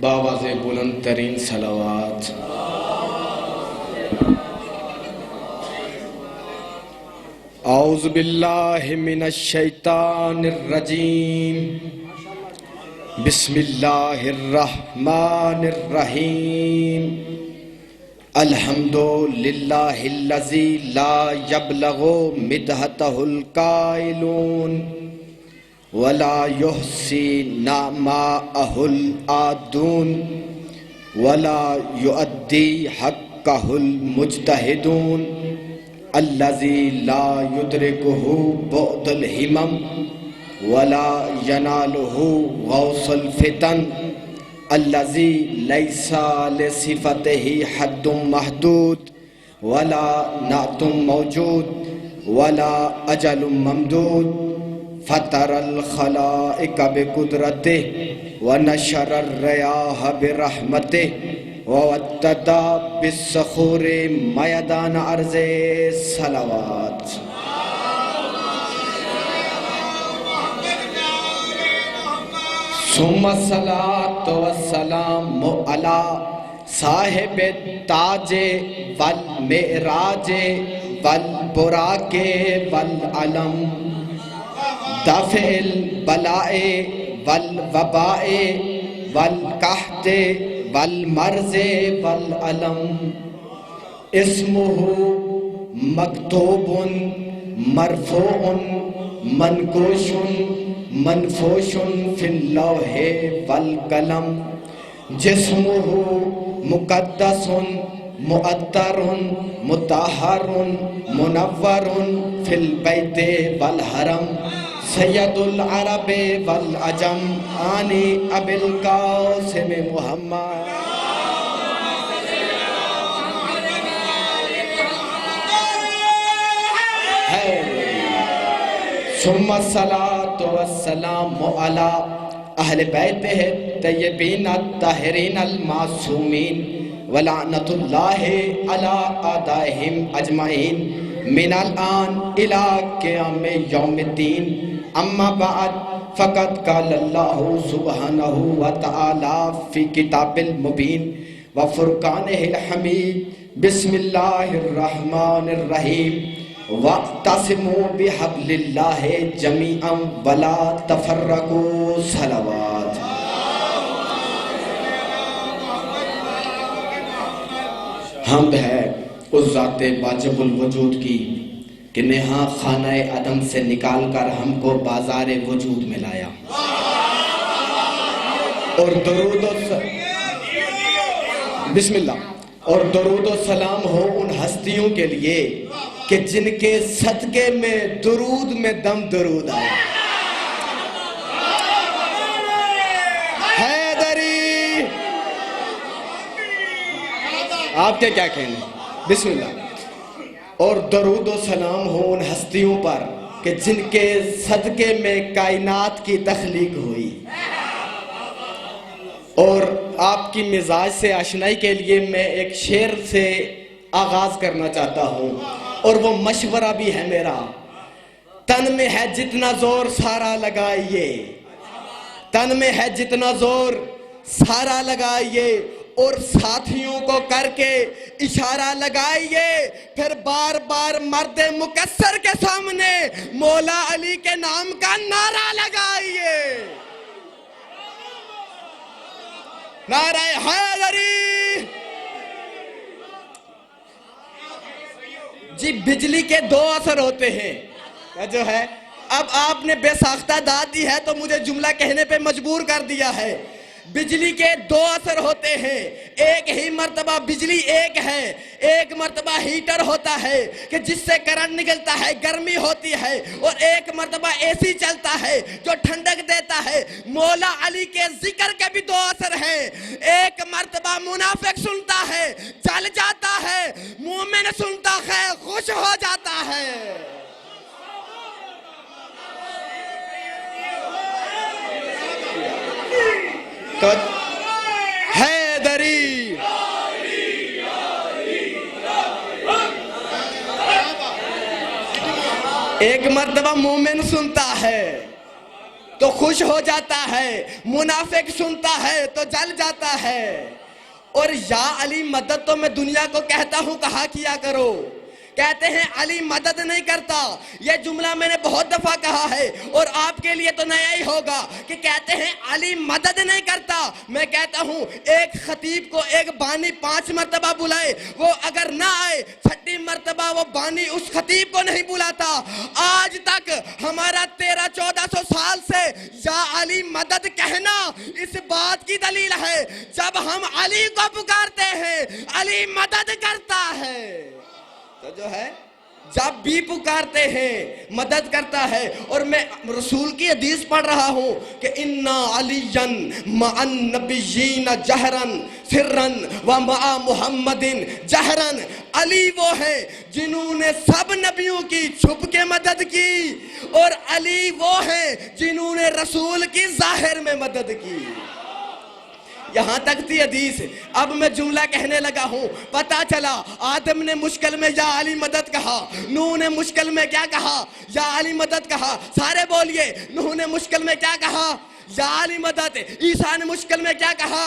باواز بلند ترین صلوات۔ اعوذ باللہ من الشیطان الرجیم، بسم اللہ الرحمن الرحیم۔ الحمد للہ الذی لا یبلغ مدحتہ القائلون ولا یحصی نعماءہ العادون ولا یؤدی حقہ المجتہدون الذی لا یدرکہ بعد الہمم ولا ینالہ غوث الفتن الذی لیس لصفتہ حد محدود ولا نعت موجود ولا اجل ممدود فطر الخلائق بقدرتہ ونشر الریاح برحمتہ وودد بالصخور میدان ارض صلوات۔ ثم الصلاة والسلام علی صاحب التاج والمعراج والبراق والعلم دافع البلاء والوباء والقحط والمرض والعلم اسمہ مکتوب مرفوع منقوش منفوش فی اللوح والقلم جسمہ مقدس مؤطر مطہر منور فی البیت والحرم سید العرب والعجم آنی ابی القاسم محمد۔ ثم الصلاة والسلام علی اہل بیتہ الطیبین الطاہرین المعصومین ولعنۃ اللہ علی اعدائہم اجمعین من الآن الى قیام یوم الدین۔ اما بعد فقد قال اللہ سبحانہ وتعالی فی کتاب المبین وفرقانہ الحمید بسم اللہ الرحمن الرحیم وَاعْتَصِمُوا بِحَبْلِ اللَّهِ جَمِيعًا وَلَا تَفَرَّقُوا صلوات۔ حمد ہے اس ذات واجب الوجود کی کہ نے ہاں خانہ عدم سے نکال کر ہم کو بازار وجود میں لایا، اور درود بسم اللہ اور درود و سلام ہو ان ہستیوں کے لیے کہ جن کے صدقے میں درود میں دم درود آیا۔ حیدری آپ کے کیا کہنے؟ بسم اللہ۔ اور درود و سلام ہو ان ہستیوں پر کہ جن کے صدقے میں کائنات کی تخلیق ہوئی۔ اور آپ کی مزاج سے آشنائی کے لیے میں ایک شعر سے آغاز کرنا چاہتا ہوں، اور وہ مشورہ بھی ہے میرا۔ تن میں ہے جتنا زور سارا لگائیے، تن میں ہے جتنا زور سارا لگائیے، اور ساتھیوں کو کر کے اشارہ لگائیے، پھر بار بار مرد مکسر کے سامنے مولا علی کے نام کا نعرہ لگائیے۔ نعرہ حیدری۔ جی بجلی کے دو اثر ہوتے ہیں جو ہے، اب آپ نے بے ساختہ داد دی ہے تو مجھے جملہ کہنے پہ مجبور کر دیا ہے۔ بجلی کے دو اثر ہوتے ہیں، ایک ہی مرتبہ بجلی ایک ہے، ایک مرتبہ ہیٹر ہوتا ہے کہ جس سے کرنٹ نکلتا ہے، گرمی ہوتی ہے، اور ایک مرتبہ اے سی چلتا ہے جو ٹھنڈک دیتا ہے۔ مولا علی کے ذکر کے بھی دو اثر ہیں، ایک مرتبہ منافق سنتا ہے چل جاتا ہے، مومن سنتا ہے خوش ہو جاتا ہے۔ تو حیدری ایک مرتبہ مومن سنتا ہے تو خوش ہو جاتا ہے، منافق سنتا ہے تو جل جاتا ہے۔ اور یا علی مدد تو میں دنیا کو کہتا ہوں کہا کیا کرو۔ کہتے ہیں علی مدد نہیں کرتا، یہ جملہ میں نے بہت دفعہ کہا ہے اور آپ کے لیے تو نیا ہی ہوگا کہ کہتے ہیں علی مدد نہیں کرتا۔ میں کہتا ہوں ایک خطیب کو ایک بانی 5 مرتبہ بلائے، وہ اگر نہ آئے 6 مرتبہ وہ بانی اس خطیب کو نہیں بلاتا۔ آج تک ہمارا 1300-1400 سال سے یا علی مدد کہنا اس بات کی دلیل ہے، جب ہم علی کو پکارتے ہیں علی مدد کرتا ہے۔ تو جو ہے جب بھی پکارتے ہیں مدد کرتا ہے۔ اور میں رسول کی حدیث پڑھ رہا ہوں کہ اِنَّا عَلِيًّا مَعَ النَّبِيِّينَ جَهْرًا سِرًّا وَمَعَ مُحَمَّدٍ جَهْرًا۔ علی وہ ہے جنہوں نے سب نبیوں کی چھپ کے مدد کی، اور علی وہ ہے جنہوں نے رسول کی ظاہر میں مدد کی۔ یہاں تک تھی حدیث۔ اب میں جملہ کہنے لگا ہوں، پتہ چلا آدم نے مشکل میں یا علی مدد کہا، نوح نے مشکل میں کیا کہا؟ یا علی مدد کہا۔ سارے بولیے، نوح نے مشکل میں کیا کہا؟ یا علی مدد۔ عیسیٰ نے مشکل میں کیا کہا؟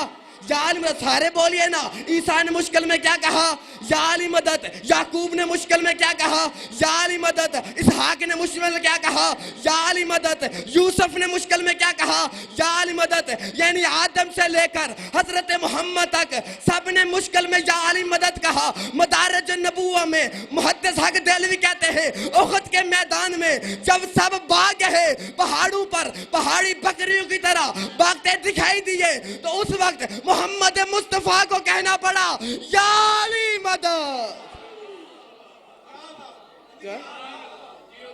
یا علی مدد۔ سارے بولیے نا، عیسیٰ نے مشکل میں کیا کہا؟ یا علی مدد۔ یعقوب نے مشکل میں کیا کہا؟ یا علی مدد۔ اسحاق نے مشکل میں کیا کہا؟ یا علی مدد۔ یوسف نے مشکل میں کیا کہا؟ یا علی مدد۔ یعنی آدم سے لے کر حضرت محمد تک سب نے مشکل میں یا علی مدد کہا۔ مدارج النبوہ میں محدث حق دہلوی کہتے ہیں احد کے میدان میں جب سب بھاگ گئے، پہاڑوں پر پہاڑی بکریوں کی طرح بھاگتے دکھائی دیے، تو اس وقت محمد مصطفیٰ کو کہنا پڑا یا علی مدد۔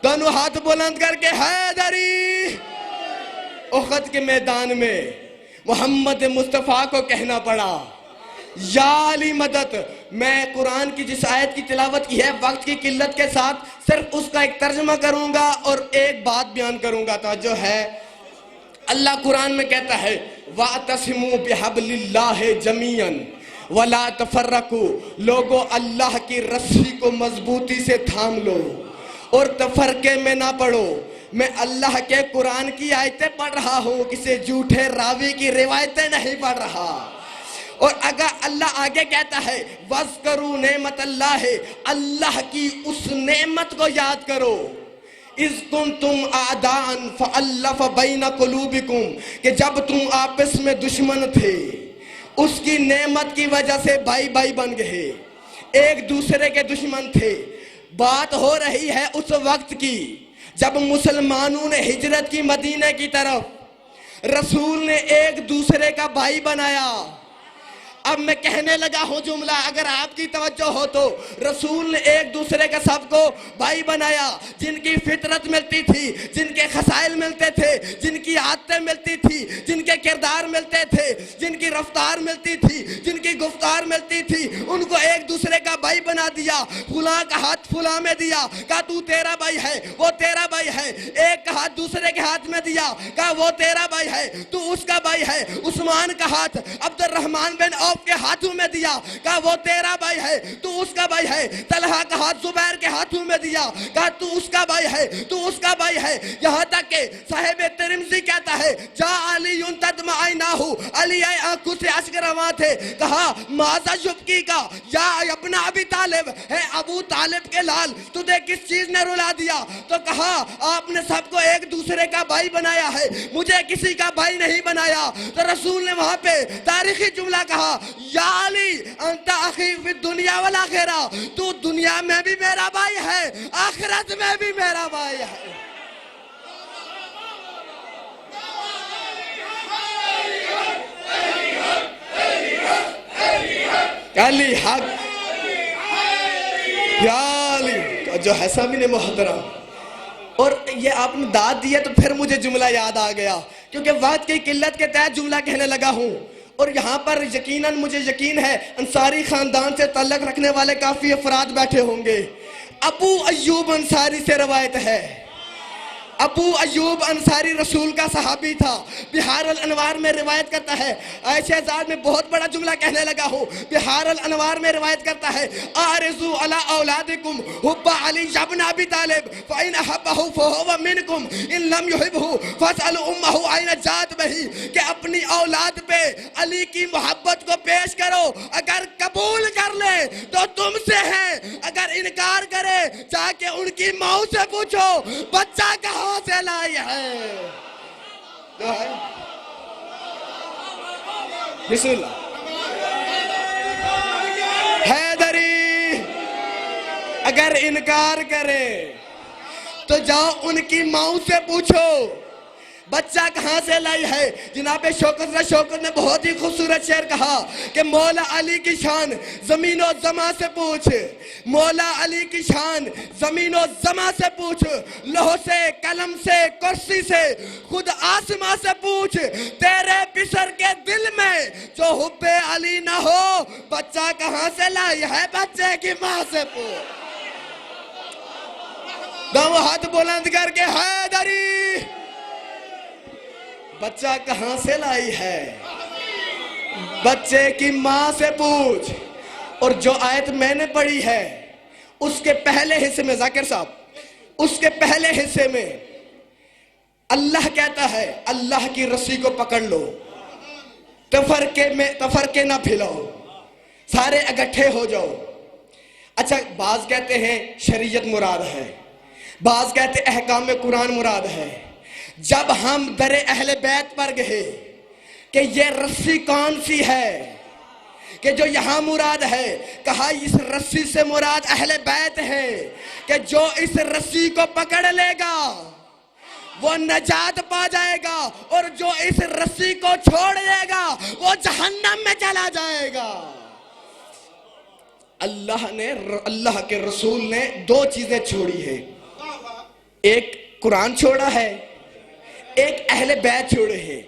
دونوں ہاتھ بلند کر کے حیدری۔ احد کے میدان میں محمد مصطفیٰ کو کہنا پڑا یا علی مدد۔ میں قرآن کی جس آیت کی تلاوت کی ہے وقت کی قلت کے ساتھ صرف اس کا ایک ترجمہ کروں گا اور ایک بات بیان کروں گا۔ توجہ ہے، اللہ قرآن میں کہتا ہے وَاعْتَصِمُوا بِحَبْلِ اللَّهِ جَمِيعًا وَلَا تَفَرَّقُوا۔ لوگو اللہ کی رسی کو مضبوطی سے تھام لو اور تفرقے میں نہ پڑو۔ میں اللہ کے قرآن کی آیتیں پڑھ رہا ہوں، کسی جھوٹے راوی کی روایتیں نہیں پڑھ رہا۔ اور اگر اللہ آگے کہتا ہے وَاذْكُرُوا نِعْمَتَ اللَّهِ، اللہ کی اس نعمت کو یاد کرو، اِذْ كُنْتُمْ أَعْدَاءً فَأَلَّفَ بَيْنَ قُلُوبِكُمْ، کہ جب تم آپس میں دشمن تھے اس کی نعمت کی وجہ سے بھائی بھائی بن گئے، ایک دوسرے کے دشمن تھے۔ بات ہو رہی ہے اس وقت کی جب مسلمانوں نے ہجرت کی مدینہ کی طرف، رسول نے ایک دوسرے کا بھائی بنایا۔ اب میں کہنے لگا ہوں جملہ، اگر آپ کی توجہ ہو تو رسول نے ایک دوسرے کا سب کو بھائی بنایا، جن کی فطرت ملتی تھی، جن کے خصائل ملتے تھے، جن کی عادتیں ملتی تھی، جن کے کردار ملتے تھے، جن کی رفتار ملتی تھی، جن کی گفتار ملتی تھی، ان کو ایک دوسرے کا بھائی بنا دیا۔ فلاں کا ہاتھ فلاں میں دیا، کہا تو تیرا بھائی ہے، وہ تیرا بھائی ہے۔ ایک کا ہاتھ دوسرے کے ہاتھ میں دیا، کہا وہ تیرا بھائی ہے، تو اس کا بھائی ہے۔ عثمان کا ہاتھ عبد الرحمن بن عوف کے ہاتھوں میں دیا، کہا وہ تیرا بھائی ہے، تو اس کا بھائی ہے۔ طلحہ کا ہاتھ زبیر کے ہاتھوں میں دیا، کہا تو اس کا بھائی ہے، تو اس کا بھائی ہے۔ یہاں تک کہ صاحب ترمذی کہتا ہے جا علی تدمع عیناہ، علی آنکھوں سے اشک رواں تھے، کہا ماذا یبکی کا یا ابن ابی طالب، ہے ابو طالب کے لال، تجھے کس چیز نے رلا دیا؟ تو کہا آپ نے سب کو ایک دوسرے کا بھائی بنایا ہے، مجھے کسی کا بھائی نہیں بنایا۔ تو رسول نے وہاں پہ تاریخی جملہ کہا یا علی انت اخی فی الدنیا والآخرہ، تو دنیا میں بھی میرا بھائی ہے، آخرت میں بھی میرا بھائی ہے۔ علی حق یا علی جو ہے سامنے محترم۔ اور یہ آپ نے داد دیا تو پھر مجھے جملہ یاد آ گیا، کیونکہ وقت کی قلت کے تحت جملہ کہنے لگا ہوں۔ اور یہاں پر یقیناً مجھے یقین ہے انصاری خاندان سے تعلق رکھنے والے کافی افراد بیٹھے ہوں گے۔ ابو ایوب انصاری سے روایت ہے ابو ایوب انصاری رسول کا صحابی تھا. بہار الانوار میں روایت کرتا ہے, عائشہ زاد میں بہت بڑا جملہ کہنے لگا ہوں. بہار الانوار میں روایت کرتا ہے, آرزو علی اولادکم حب علی ابن ابی طالب فإن احبہ فہو منکم ان لم یحبہ فاسألوا امہ این جات بہی, کہ اپنی اولاد پہ علی کی محبت کو پیش کرو, اگر قبول کر لے تو تم سے ہے, اگر انکار کرے جا کے ان کی ماں سے پوچھو بچہ کہاں سے لائی ہے. جو ہے بسم اللہ. حیدری اگر انکار کرے تو جاؤ ان کی ماں سے پوچھو بچہ کہاں سے لائی ہے. جناب شوکت نے بہت ہی خوبصورت شعر کہا کہ مولا علی کی شان زمین و زماں سے پوچھ, مولا علی کی شان زمین و زماں سے پوچھ, لوح سے قلم سے کرسی سے خود آسماں سے پوچھ, تیرے پسر کے دل میں جو حب علی نہ ہو بچہ کہاں سے لائی ہے, بچے کی ماں سے پوچھ. دونوں ہاتھ بلند کر کے حیدری بچہ کہاں سے لائی ہے, بچے کی ماں سے پوچھ. اور جو آیت میں نے پڑھی ہے اس کے پہلے حصے میں ذاکر صاحب, اس کے پہلے حصے میں اللہ کہتا ہے اللہ کی رسی کو پکڑ لو, تفرقے نہ پھیلاؤ, سارے اکٹھے ہو جاؤ. اچھا بعض کہتے ہیں شریعت مراد ہے, بعض کہتے ہیں احکام قرآن مراد ہے. جب ہم در اہل بیت پر گئے کہ یہ رسی کون سی ہے کہ جو یہاں مراد ہے, کہا اس رسی سے مراد اہل بیت ہے, کہ جو اس رسی کو پکڑ لے گا وہ نجات پا جائے گا, اور جو اس رسی کو چھوڑ دے گا وہ جہنم میں چلا جائے گا. اللہ کے رسول نے دو چیزیں چھوڑی ہے, ایک قرآن چھوڑا ہے, ایک اہل بیت چھوڑے ہیں,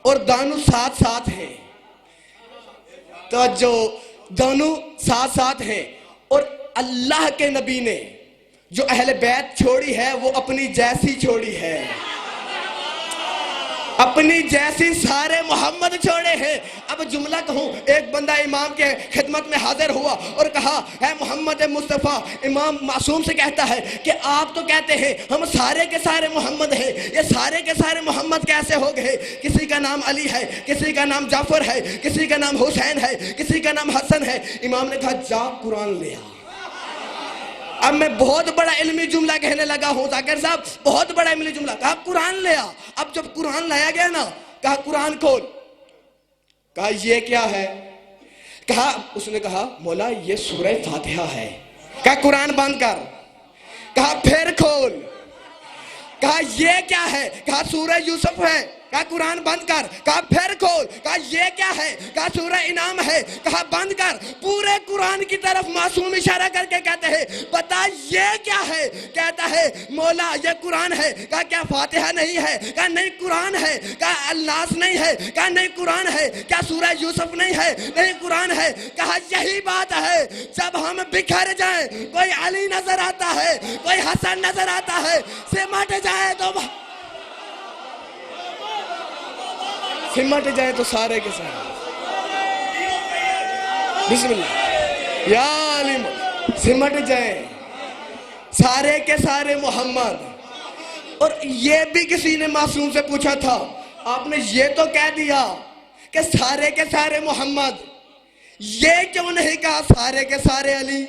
اور دونوں ساتھ ساتھ ہیں. توجہ, دونوں ساتھ ساتھ ہیں. اور اللہ کے نبی نے جو اہل بیت چھوڑی ہے وہ اپنی جیسی چھوڑی ہے, اپنی جیسی سارے محمد چھوڑے ہیں. اب جملہ کہوں, ایک بندہ امام کے خدمت میں حاضر ہوا اور کہا اے محمد مصطفیٰ, امام معصوم سے کہتا ہے کہ آپ تو کہتے ہیں ہم سارے کے سارے محمد ہیں, یہ سارے کے سارے محمد کیسے ہو گئے؟ کسی کا نام علی ہے, کسی کا نام جعفر ہے, کسی کا نام حسین ہے, کسی کا نام حسن ہے. امام نے کہا جا قرآن لے آ. اب میں بہت بڑا علمی جملہ کہنے لگا ہوں ذاکر صاحب, بہت بڑا علمی جملہ. کہا قرآن لے آ. اب جب قرآن لایا گیا نا, کہا قرآن کھول. کہا یہ کیا ہے؟ کہا, اس نے کہا مولا یہ سورہ فاتحہ ہے. کہا قرآن بند کر. کہا پھر کھول. کہا یہ کیا ہے؟ کہا سورہ یوسف ہے. کہا قرآن بند کر. کہا پھر کھول. کہا یہ کیا ہے؟ کہا سورہ انعام ہے. کہا بند کر. پورے قرآن کی طرف معصوم اشارہ کر کے کہتے ہیں بتا یہ کیا ہے؟ کہتا ہے مولا یہ قرآن ہے. کہا کیا فاتحہ نہیں ہے؟ کہا نہیں قرآن ہے. کہا الناس نہیں ہے؟ کہا نہیں قرآن ہے. کیا سورہ یوسف نہیں ہے؟ نہیں قرآن ہے. کہا یہی بات ہے, جب ہم بکھر جائیں کوئی علی نظر آتا ہے, کوئی حسن نظر آتا ہے, سمٹ جائے تو سمٹ جائے تو سارے کے سارے. بسم اللہ یا علی, سمٹ جائیں سارے کے سارے محمد. اور یہ بھی کسی نے معصوم سے پوچھا تھا, آپ نے یہ تو کہہ دیا کہ سارے کے سارے محمد, یہ کیوں نہیں کہا سارے کے سارے علی؟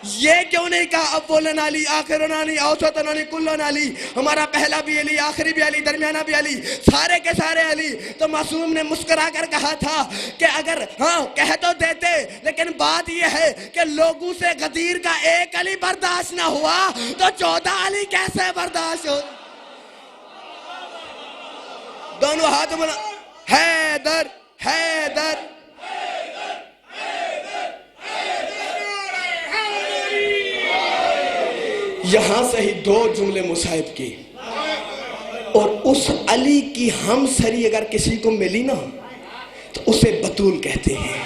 یہ کیوں نہیں کہا اولن علی, آخرن علی, اوسطن علی, کلن علی؟ ہمارا پہلا بھی علی, آخری بھی علی, درمیانہ بھی علی, سارے کے سارے علی. تو معصوم نے مسکرا کر کہا تھا کہ اگر ہاں کہہ تو دیتے, لیکن بات یہ ہے کہ لوگوں سے غدیر کا ایک علی برداشت نہ ہوا تو 14 علی کیسے برداشت ہو؟ دونوں ہاتھ بنا, حیدر حیدر. یہاں سے ہی دو جملے مصاحب کی, اور اس علی کی ہم سری اگر کسی کو ملی نا تو اسے بطول کہتے ہیں.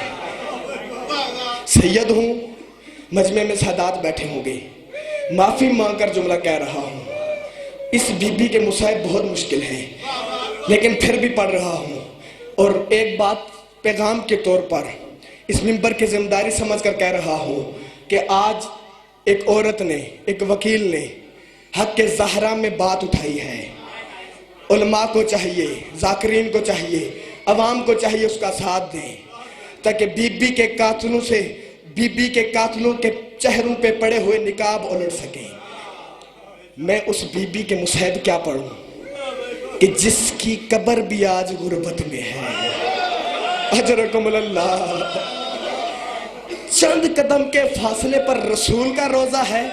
سید ہوں, مجمع میں سادات بیٹھے ہوں گے, معافی مانگ کر جملہ کہہ رہا ہوں, اس بی بی کے مصائب بہت مشکل ہیں، لیکن پھر بھی پڑھ رہا ہوں، اور ایک بات پیغام کے طور پر اس منبر کی ذمہ داری سمجھ کر کہہ رہا ہوں کہ آج ایک عورت نے، ایک وکیل نے حق کے زہرا میں بات اٹھائی ہے۔ علماء کو چاہیے، ذاکرین کو چاہیے، عوام کو چاہیے اس کا ساتھ دیں، تاکہ بی بی کے قاتلوں سے، بی بی کے قاتلوں کے چہروں پہ پڑے ہوئے نقاب الٹ سکیں۔ میں اس بی بی کے مصائب کیا پڑھوں کہ جس کی قبر بھی آج غربت میں ہے۔ اجرکم اللہ۔ چند قدم کے فاصلے پر رسول کا روزہ ہے،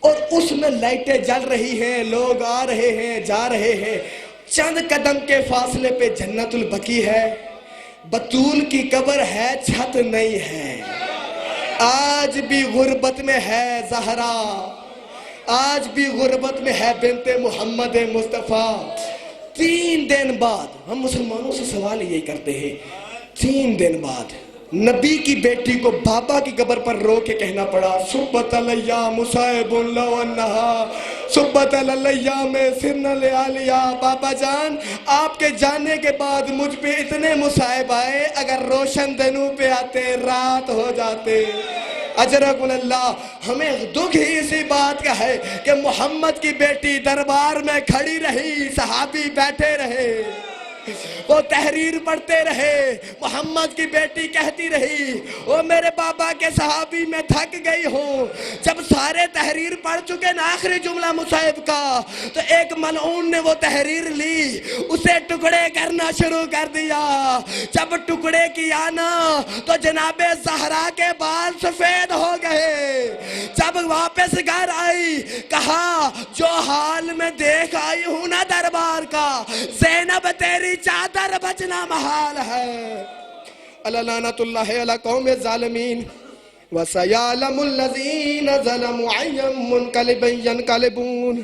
اور اس میں لائٹیں جل رہی ہیں، لوگ آ رہے ہیں، جا رہے ہیں۔ چند قدم کے فاصلے پہ جنت البقیع ہے، بطول کی قبر ہے، چھت نہیں ہے۔ آج بھی غربت میں ہے زہرا، آج بھی غربت میں ہے بنت محمد مصطفیٰ۔ 3 دن بعد ہم مسلمانوں سے سوال یہی کرتے ہیں، 3 دن بعد نبی کی بیٹی کو بابا کی قبر پر رو کے کہنا پڑا، صبت علیہ مصائب لو انہا صبت علیہ میں سرن لیالیا۔ بابا جان، آپ کے جانے کے بعد مجھ پہ اتنے مصائب آئے، اگر روشن دنوں پہ آتے رات ہو جاتے۔ اجرکم اللہ۔ ہمیں دکھ ہی اسی بات کا ہے کہ محمد کی بیٹی دربار میں کھڑی رہی، صحابی بیٹھے رہے، وہ تحریر پڑھتے رہے، محمد کی بیٹی کہتی رہی، وہ میرے بابا کے صحابی میں تھک گئی ہوں۔ جب سارے تحریر پڑھ چکے نا آخری جملہ مصائب کا، تو ایک ملعون نے وہ تحریر لی، اسے ٹکڑے کرنا شروع کر دیا۔ جب ٹکڑے کیا نا تو جناب زہرا کے بال سفید ہو گئے۔ جب واپس گھر آئی، کہا جو حال میں دیکھ آئی ہوں نا دربار کا، زینب تیری چادر بچنا محال ہے۔ اللہ لعنت اللہ علی قوم الظالمین، وَسَيَعْلَمُ الَّذِينَ ظَلَمُوا أَيَّ مُنْقَلِبٍ يَنْقَلِبُونَ۔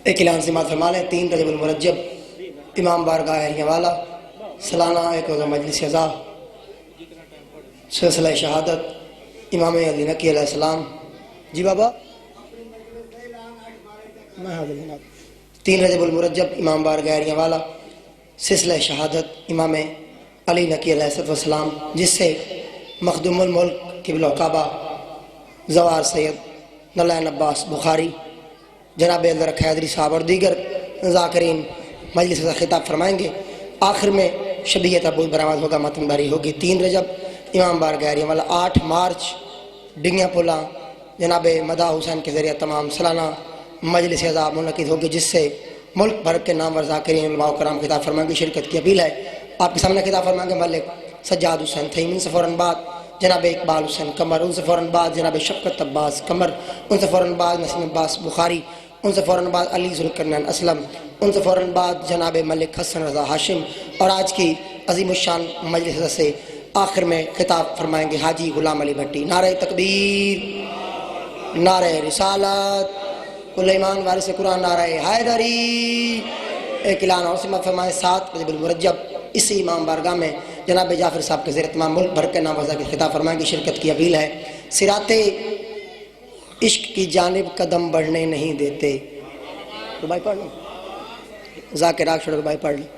ایک اعلان سماعت فرما لیں۔ 3 رجب المرجب امام بارگاہ اہلیہ والا سالانہ ایک روزہ مجلس عزا سلسلہ شہادت امام علی نقی علیہ السلام۔ جی بابا، 3 رجب المرجب امام بارگاہ اہلیہ والا سلسلہ شہادت امام علی نقی علیہ السلام، جس سے مخدوم الملک قبلہ کعبہ زوار سید نلائن عباس بخاری، جناب الرق حیدری صاحب اور دیگر ذاکرین مجلس سے خطاب فرمائیں گے۔ آخر میں شبیہ تبوت برآمد ہوگا، متن باری ہوگی۔ 3 رجب امام بارگاہ اہلیہ والا 8 مارچ ڈنگیا پولا جناب مدہ حسین کے ذریعہ تمام سالانہ مجلس عزا منعقد ہوگی، جس سے ملک بھر کے نامور ذاکرین علماء و کرام خطاب فرمائیں گے۔ شرکت کی اپیل ہے۔ آپ کے سامنے خطاب فرمائیں گے ملک سجاد حسین تھیم، ان سے فوراً بعد جناب اقبال حسین قمر، ان سے فوراً بعد جناب شفقت عباس قمر، ان سے فوراً بعد نسیم عباس بخاری، ان سے فوراً بعد علی ذوالقرنین اسلم، ان سے فوراً بعد جناب ملک حسن رضا ہاشم، اور آج کی عظیم الشان مجلس سے آخر میں خطاب فرمائیں گے حاجی غلام علی بھٹی۔ نعرہ تکبیر، نعرہ رسالت، کل ایمان وارث قرآن، نعرہ حیدری۔ ایک اعلان اور سماعت فرمائیں۔ 7 رجب المرجب اسی امام بارگاہ میں جناب جعفر صاحب کے زیر تمام ملک بھر کے نام وضع کے خطاب فرمائیں گے۔ شرکت کی اپیل ہے۔ صراط عشق کی جانب قدم بڑھنے نہیں دیتے۔ ربائی پڑھ لیں، ذاکر راگ چھوڑ ربائی پڑھ لیں۔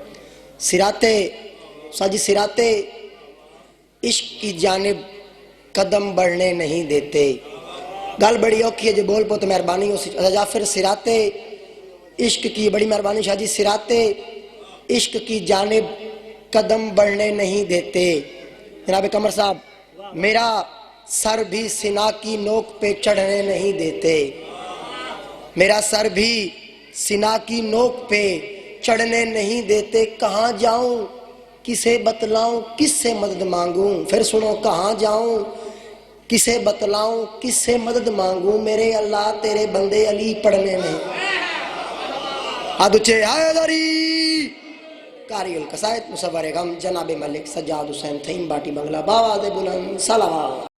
صراط عشق کی جانب قدم بڑھنے نہیں دیتے۔ گل بڑی اوکھی ہے، جو بول پو تو مہربانی ہو سی جعفر۔ صراط عشق کی بڑی مہربانی شاہ جی۔ صراط عشق کی جانب قدم بڑھنے نہیں دیتے۔ جناب قمر صاحب، میرا سر بھی سنا کی نوک پہ چڑھنے نہیں دیتے، میرا سر بھی سنا کی نوک پہ چڑھنے نہیں دیتے۔ کہاں جاؤں کسے بتلاؤں کس سے مدد مانگوں، پھر سنو کہاں جاؤں کسے بتلاؤں کس سے مدد مانگوں، میرے اللہ تیرے بندے علی پڑھنے نہیں۔ حیدری قاری القصائد مصور غم جناب ملک سجاد حسین تھیم باٹی بنگلہ باواز بلند سلام.